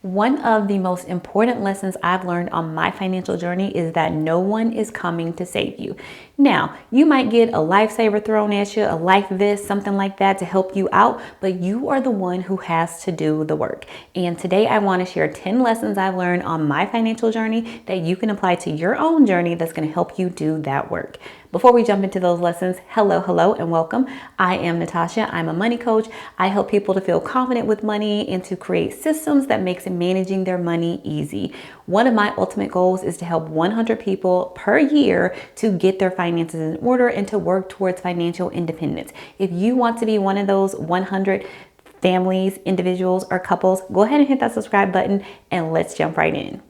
One of the most important lessons I've learned on my financial journey is that no one is coming to save you. Now, you might get a lifesaver thrown at you, a life vest, something like that to help you out, but you are the one who has to do the work. And today I want to share 10 lessons I've learned on my financial journey that you can apply to your own journey that's going to help you do that work. Before we jump into those lessons, hello, and welcome. I am Natasha. I'm a money coach. I help people to feel confident with money and to create systems that makes managing their money easy. One of my ultimate goals is to help 100 people per year to get their finances in order and to work towards financial independence. If you want to be one of those 100 families, individuals, or couples, go ahead and hit that subscribe button and let's jump right in.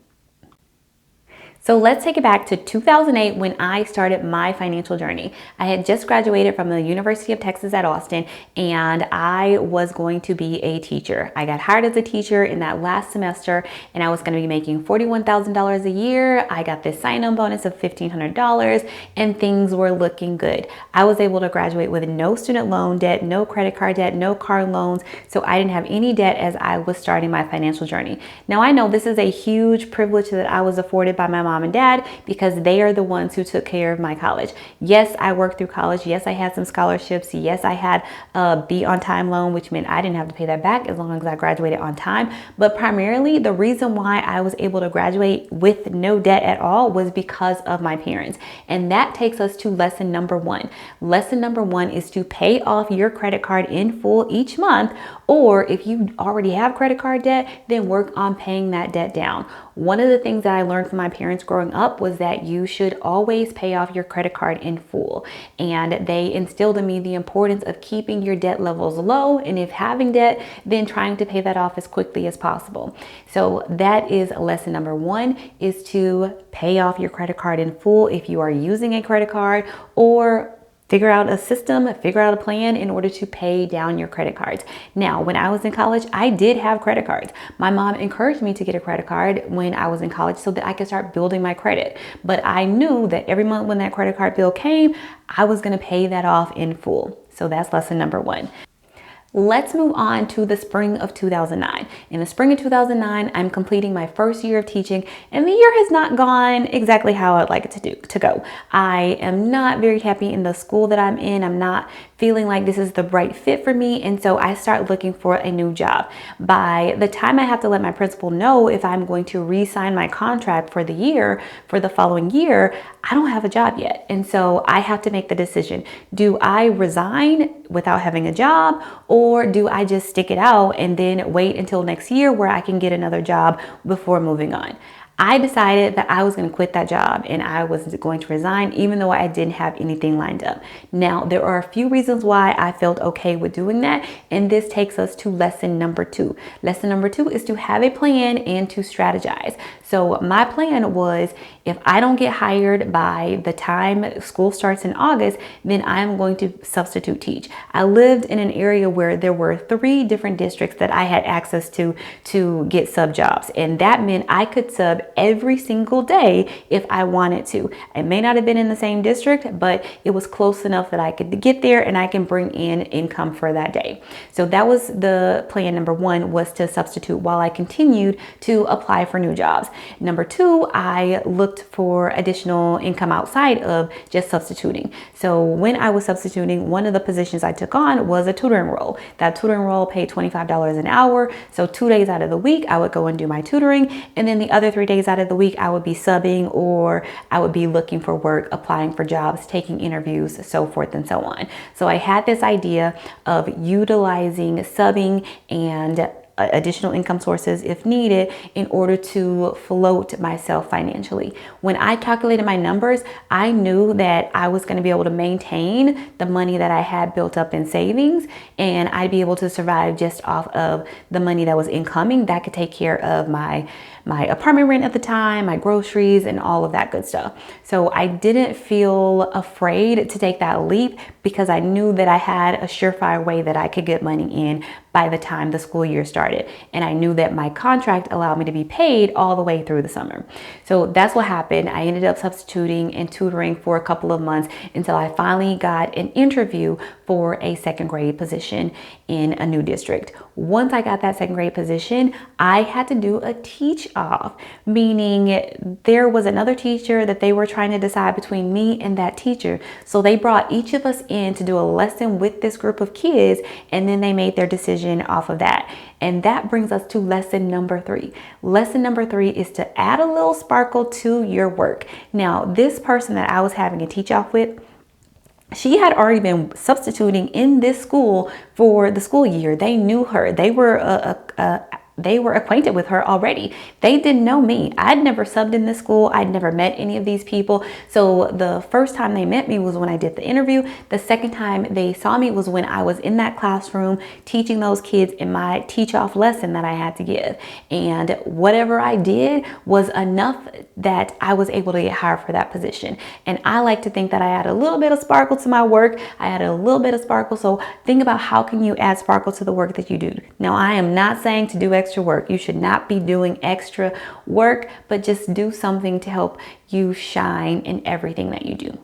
So let's take it back to 2008 when I started my financial journey. I had just graduated from the University of Texas at Austin and I was going to be a teacher. I got hired as a teacher in that last semester and I was going to be making $41,000 a year. I got this sign-on bonus of $1,500 and things were looking good. I was able to graduate with no student loan debt, no credit card debt, no car loans. So I didn't have any debt as I was starting my financial journey. Now I know this is a huge privilege that I was afforded by my mom and dad because they are the ones who took care of my college. Yes, I worked through college. Yes, I had some scholarships. Yes, I had a be on time loan, which meant I didn't have to pay that back as long as I graduated on time. But primarily the reason why I was able to graduate with no debt at all was because of my parents. And that takes us to lesson number one. Lesson number one is to pay off your credit card in full each month, or if you already have credit card debt, then work on paying that debt down. One of the things that I learned from my parents growing up was that you should always pay off your credit card in full. And they instilled in me the importance of keeping your debt levels low. And if having debt, then trying to pay that off as quickly as possible. So that is lesson number one, is to pay off your credit card in full if you are using a credit card, or figure out a system, figure out a plan in order to pay down your credit cards. Now, when I was in college, I did have credit cards. My mom encouraged me to get a credit card when I was in college so that I could start building my credit. But I knew that every month when that credit card bill came, I was going to pay that off in full. So that's lesson number one. Let's move on to the spring of 2009. In the spring of 2009, I'm completing my first year of teaching, and the year has not gone exactly how I'd like it to go. I am not very happy in the school that I'm in. I'm not feeling like this is the right fit for me, and so I start looking for a new job. By the time I have to let my principal know if I'm going to re-sign my contract for the year, for the following year, I don't have a job yet. And so I have to make the decision. Do I resign without having a job, or do I just stick it out and then wait until next year where I can get another job before moving on? I decided that I was going to quit that job and I was going to resign even though I didn't have anything lined up. Now, there are a few reasons why I felt okay with doing that, and this takes us to lesson number two. Lesson number two is to have a plan and to strategize. So my plan was, if I don't get hired by the time school starts in August, then I'm going to substitute teach. I lived in an area where there were 3 different districts that I had access to get sub jobs. And that meant I could sub every single day if I wanted to. It may not have been in the same district, but it was close enough that I could get there and I can bring in income for that day. So that was the plan. Number one was to substitute while I continued to apply for new jobs. Number two, I looked for additional income outside of just substituting. So when I was substituting, one of the positions I took on was a tutoring role. That tutoring role paid $25 an hour. So 2 days out of the week, I would go and do my tutoring. And then the other 3 days out of the week, I would be subbing, or I would be looking for work, applying for jobs, taking interviews, so forth and so on. So I had this idea of utilizing subbing and additional income sources if needed in order to float myself financially. When I calculated my numbers, I knew that I was going to be able to maintain the money that I had built up in savings, and I'd be able to survive just off of the money that was incoming that could take care of my apartment rent at the time, my groceries, and all of that good stuff. So I didn't feel afraid to take that leap because I knew that I had a surefire way that I could get money in by the time the school year started. And I knew that my contract allowed me to be paid all the way through the summer. So that's what happened. I ended up substituting and tutoring for a couple of months until I finally got an interview for a second grade position in a new district. Once I got that second grade position, I had to do a teach off, meaning there was another teacher that they were trying to decide between me and that teacher. So they brought each of us in to do a lesson with this group of kids, and then they made their decision off of that. And that brings us to lesson number 3. Lesson number 3 is to add a little sparkle to your work. Now, this person that I was having a teach off with, she had already been substituting in this school for the school year. They knew her. They were acquainted with her already. They didn't know me. I'd never subbed in this school. I'd never met any of these people. So the first time they met me was when I did the interview. The second time they saw me was when I was in that classroom teaching those kids in my teach off lesson that I had to give. And whatever I did was enough that I was able to get hired for that position. And I like to think that I add a little bit of sparkle to my work. I added a little bit of sparkle. So think about how can you add sparkle to the work that you do. Now, I am not saying to do extra work. You should not be doing extra work, but just do something to help you shine in everything that you do.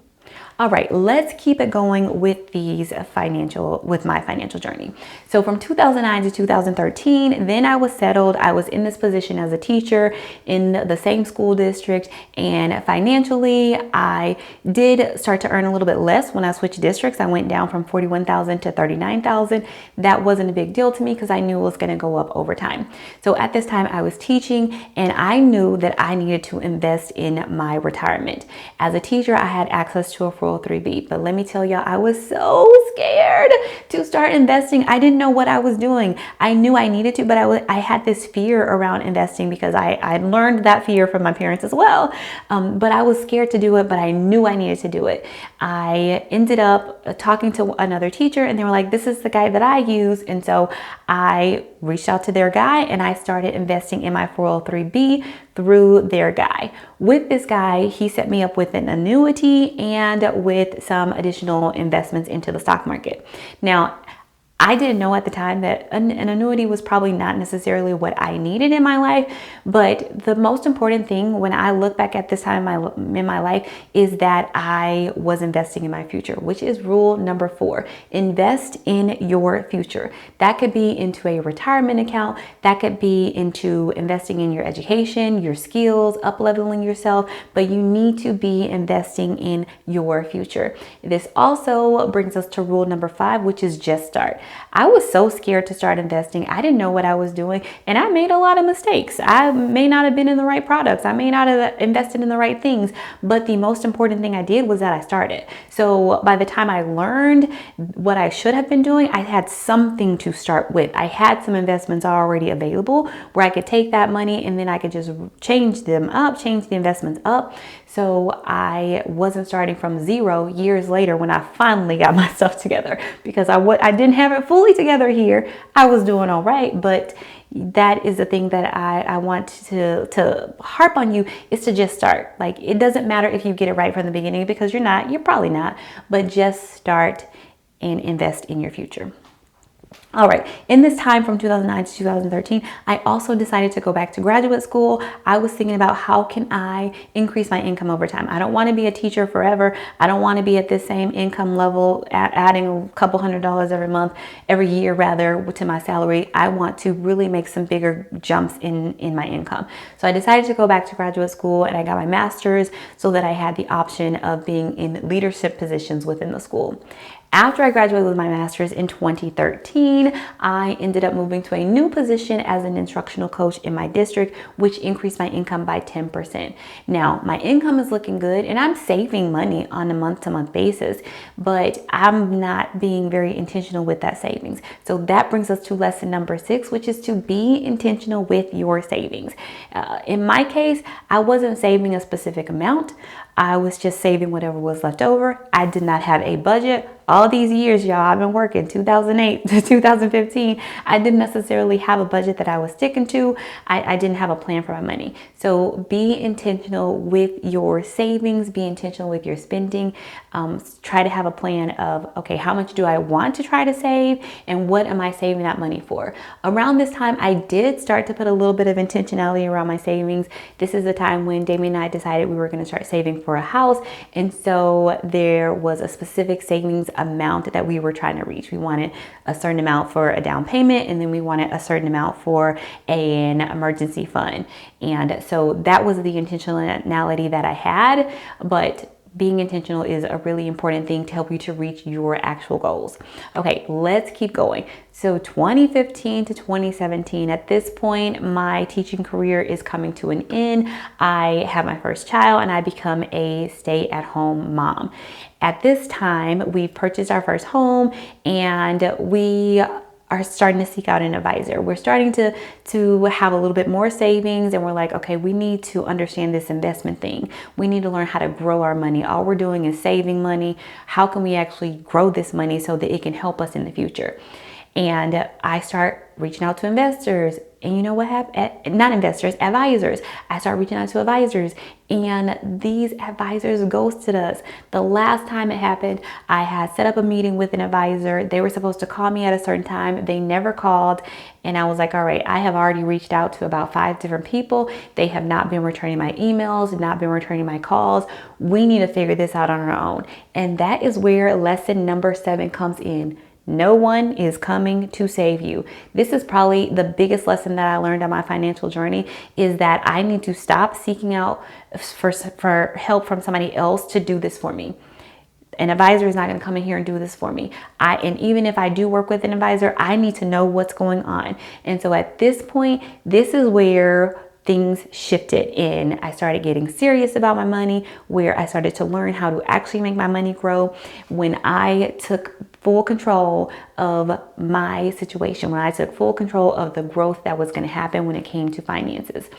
All right, let's keep it going with my financial journey. So from 2009 to 2013, then I was settled. I was in this position as a teacher in the same school district, and financially, I did start to earn a little bit less when I switched districts. I went down from $41,000 to $39,000. That wasn't a big deal to me because I knew it was going to go up over time. So at this time, I was teaching, and I knew that I needed to invest in my retirement. As a teacher, I had access to a 403b, but let me tell y'all, I was so scared to start investing. I didn't know what I was doing. I knew I needed to, but I had this fear around investing because I learned that fear from my parents as well. But I was scared to do it, but I knew I needed to do it. I ended up talking to another teacher, and they were like, this is the guy that I use. And so I reached out to their guy, and I started investing in my 403b through their guy. With this guy, he set me up with an annuity and with some additional investments into the stock market. Now, I didn't know at the time that an annuity was probably not necessarily what I needed in my life, but the most important thing when I look back at this time in my life is that I was investing in my future, which is rule number 4. Invest in your future. That could be into a retirement account. That could be into investing in your education, your skills, up-leveling yourself, but you need to be investing in your future. This also brings us to rule number 5, which is just start. I was so scared to start investing. I didn't know what I was doing, and I made a lot of mistakes. I may not have been in the right products. I may not have invested in the right things, but the most important thing I did was that I started. So by the time I learned what I should have been doing, I had something to start with. I had some investments already available where I could take that money and then I could just change the investments up. So I wasn't starting from zero years later when I finally got my stuff together, because I didn't have it fully together here. I was doing all right, but that is the thing that I want to harp on you, is to just start. Like, it doesn't matter if you get it right from the beginning, because you're probably not, but just start and invest in your future. All right, in this time from 2009 to 2013, I also decided to go back to graduate school. I was thinking about how can I increase my income over time. I don't want to be a teacher forever. I don't want to be at this same income level, adding a couple $100s every year rather, to my salary. I want to really make some bigger jumps in my income. So I decided to go back to graduate school, and I got my master's so that I had the option of being in leadership positions within the school. After I graduated with my master's in 2013, I ended up moving to a new position as an instructional coach in my district, which increased my income by 10%. Now, my income is looking good, and I'm saving money on a month-to-month basis, but I'm not being very intentional with that savings. So that brings us to lesson number 6, which is to be intentional with your savings. In my case, I wasn't saving a specific amount. I was just saving whatever was left over. I did not have a budget. all these years, y'all, I've been working 2008 to 2015. I didn't necessarily have a budget that I was sticking to. I didn't have a plan for my money. So be intentional with your savings, be intentional with your spending. Try to have a plan of, okay, how much do I want to try to save and what am I saving that money for? Around this time, I did start to put a little bit of intentionality around my savings. This is the time when Damien and I decided we were going to start saving for a house. And so there was a specific savings amount that we were trying to reach. We wanted a certain amount for a down payment, and then we wanted a certain amount for an emergency fund. And so that was the intentionality that I had, but being intentional is a really important thing to help you to reach your actual goals. Okay, let's keep going. So 2015 to 2017, at this point, my teaching career is coming to an end. I have my first child and I become a stay-at-home mom. At this time, we've purchased our first home and we are starting to seek out an advisor. We're starting to have a little bit more savings, and we're like, okay, we need to understand this investment thing. We need to learn how to grow our money. All we're doing is saving money. How can we actually grow this money so that it can help us in the future? And I start reaching out to investors. And you know what happened? Not investors, advisors. I start reaching out to advisors, and these advisors ghosted us. The last time it happened, I had set up a meeting with an advisor. They were supposed to call me at a certain time. They never called. And I was like, all right, I have already reached out to about 5 different people. They have not been returning my emails, not been returning my calls. We need to figure this out on our own. And that is where lesson number 7 comes in. No one is coming to save you. This is probably the biggest lesson that I learned on my financial journey, is that I need to stop seeking out for help from somebody else to do this for me. An advisor is not going to come in here and do this for me. And even if I do work with an advisor, I need to know what's going on. And so at this point, this is where things shifted in. I started getting serious about my money, where I started to learn how to actually make my money grow. When I took full control of my situation, when I took full control of the growth that was going to happen when it came to finances.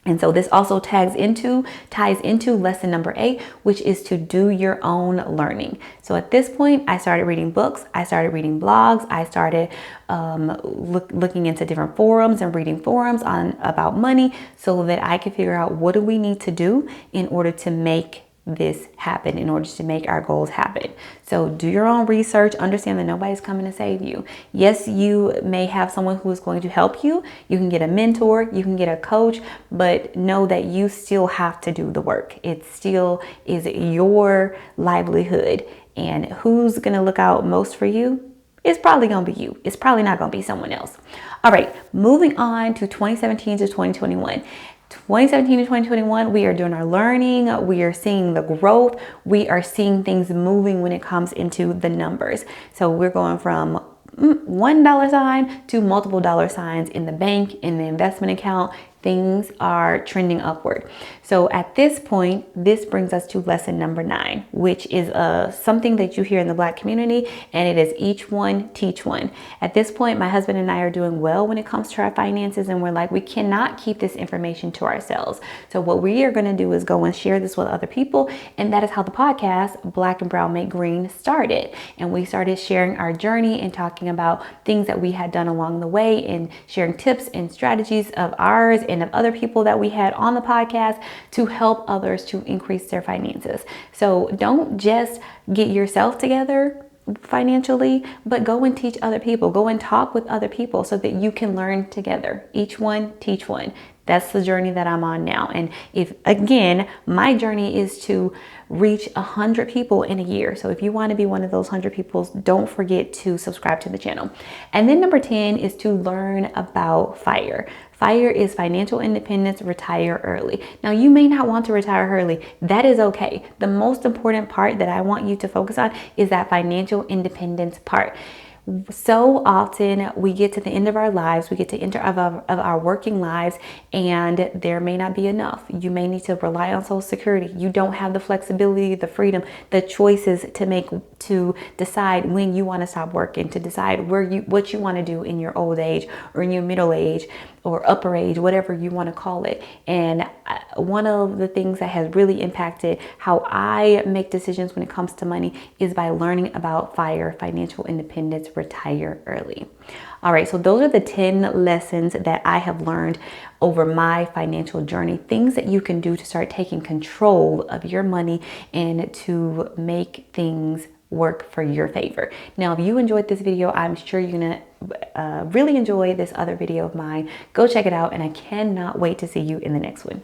And so this also ties into lesson number 8, which is to do your own learning. So at this point, I started reading books, I started reading blogs, I started looking into different forums and reading forums about money, so that I could figure out, what do we need to do in order to make this happen, in order to make our goals happen. So do your own research, understand that nobody's coming to save you. Yes, you may have someone who is going to help you. You can get a mentor, you can get a coach, but know that you still have to do the work. It still is your livelihood, and who's going to look out most for you? It's probably going to be you. It's probably not going to be someone else. All right, moving on to 2017 to 2021. 2017 to 2021, we are doing our learning, we are seeing the growth, we are seeing things moving when it comes into the numbers. So we're going from $1 sign to multiple dollar signs in the bank, in the investment account. Things are trending upward. So at this point, this brings us to lesson number 9, which is something that you hear in the Black community, and it is each one, teach one. At this point, my husband and I are doing well when it comes to our finances, and we're like, we cannot keep this information to ourselves. So what we are going to do is go and share this with other people, and that is how the podcast Black and Brown Make Green started. And we started sharing our journey and talking about things that we had done along the way, and sharing tips and strategies of ours and of other people that we had on the podcast to help others to increase their finances. So don't just get yourself together financially, but go and teach other people. Go and talk with other people so that you can learn together. Each one, teach one. That's the journey that I'm on now. And if, again, my journey is to reach 100 people in a year. So if you want to be one of those 100 people, don't forget to subscribe to the channel. And then number 10 is to learn about FIRE. FIRE is financial independence, retire early. Now, you may not want to retire early. That is okay. The most important part that I want you to focus on is that financial independence part. So often we get to the end of our lives, we get to enter of our working lives, and there may not be enough. You may need to rely on Social Security. You don't have the flexibility, the freedom, the choices to make, to decide when you want to stop working, to decide what you want to do in your old age or in your middle age or upper age, whatever you want to call it. And one of the things that has really impacted how I make decisions when it comes to money is by learning about financial independence, retire early. All right, so those are the 10 lessons that I have learned over my financial journey, things that you can do to start taking control of your money and to make things work for your favor. Now, if you enjoyed this video, I'm sure you're gonna really enjoy this other video of mine. Go check it out, and I cannot wait to see you in the next one.